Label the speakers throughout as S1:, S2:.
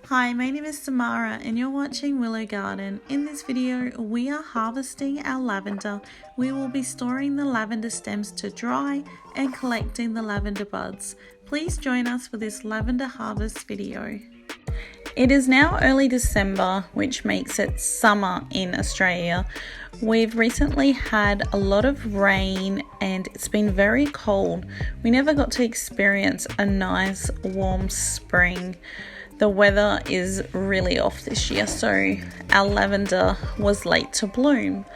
S1: Hi, my name is Samara and you're watching Willow Garden. In this video, we are harvesting our lavender. We will be storing the lavender stems to dry and collecting the lavender buds. Please join us for this lavender harvest video. It is now early December, which makes it summer in Australia. We've recently had a lot of rain and it's been very cold. We never got to experience a nice warm spring. The weather is really off this year, so our lavender was late to bloom.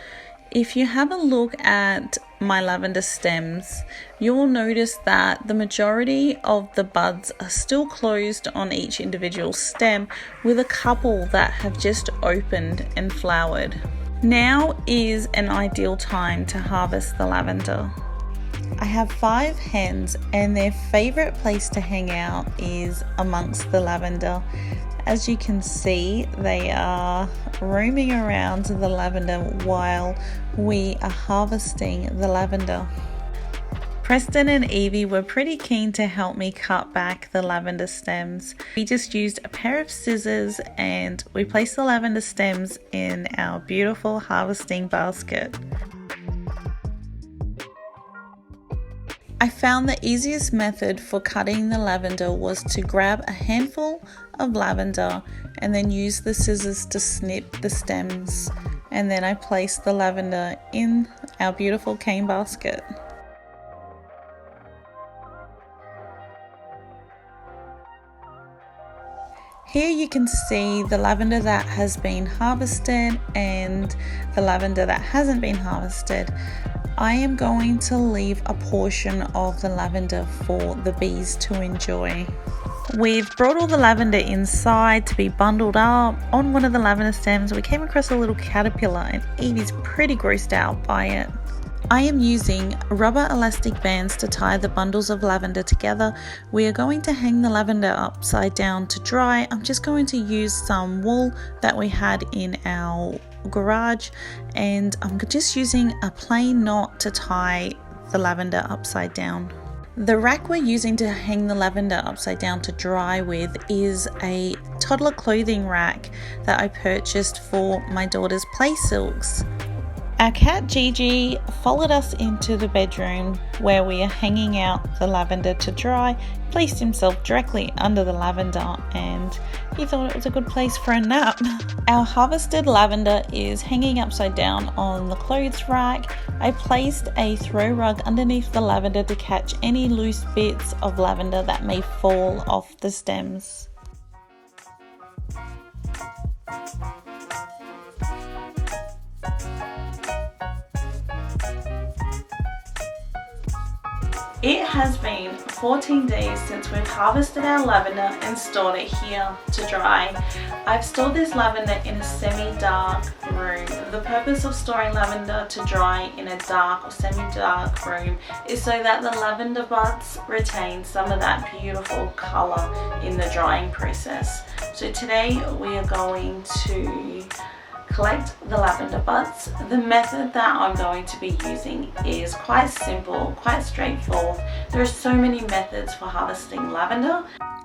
S1: If you have a look at my lavender stems, you will notice that the majority of the buds are still closed on each individual stem, with a couple that have just opened and flowered. Now is an ideal time to harvest the lavender. I have 5 hens and their favorite place to hang out is amongst the lavender. As you can see, they are roaming around the lavender while we are harvesting the lavender. Preston and Evie were pretty keen to help me cut back the lavender stems. We just used a pair of scissors and we placed the lavender stems in our beautiful harvesting basket. I found the easiest method for cutting the lavender was to grab a handful of lavender and then use the scissors to snip the stems, and then I placed the lavender in our beautiful cane basket. Here you can see the lavender that has been harvested and the lavender that hasn't been harvested. I am going to leave a portion of the lavender for the bees to enjoy. We've brought all the lavender inside to be bundled up. On one of the lavender stems, we came across a little caterpillar and Evie's pretty grossed out by it. I am using rubber elastic bands to tie the bundles of lavender together. We are going to hang the lavender upside down to dry. I'm just going to use some wool that we had in our garage, and I'm just using a plain knot to tie the lavender upside down. The rack we're using to hang the lavender upside down to dry with is a toddler clothing rack that I purchased for my daughter's play silks. Our cat Gigi followed us into the bedroom where we are hanging out the lavender to dry, placed himself directly under the lavender, and he thought it was a good place for a nap. Our harvested lavender is hanging upside down on the clothes rack. I placed a throw rug underneath the lavender to catch any loose bits of lavender that may fall off the stems. It has been 14 days since we've harvested our lavender and stored it here to dry. I've stored this lavender in a semi-dark room. The purpose of storing lavender to dry in a dark or semi-dark room is so that the lavender buds retain some of that beautiful colour in the drying process. So today we are going to collect the lavender buds. The method that I'm going to be using is quite simple, quite straightforward. There are so many methods for harvesting lavender.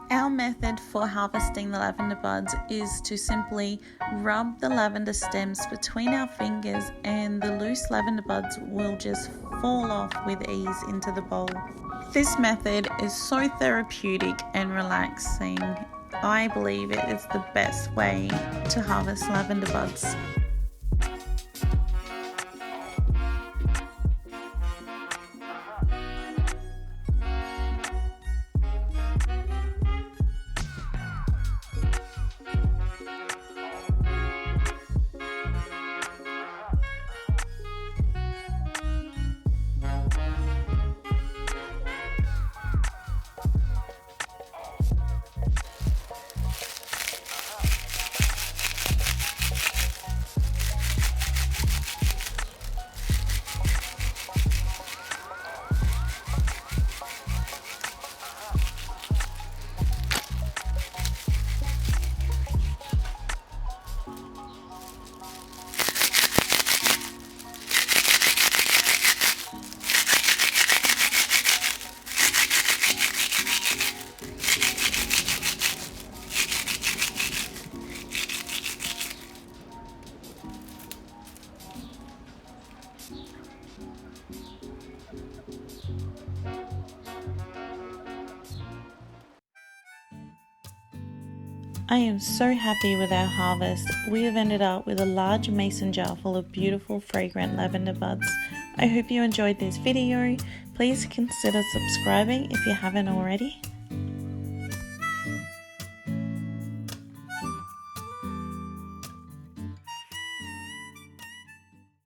S1: Our method for harvesting the lavender buds is to simply rub the lavender stems between our fingers and the loose lavender buds will just fall off with ease into the bowl. This method is so therapeutic and relaxing. I believe it is the best way to harvest lavender buds. I am so happy with our harvest. We have ended up with a large mason jar full of beautiful fragrant lavender buds. I hope you enjoyed this video. Please consider subscribing if you haven't already.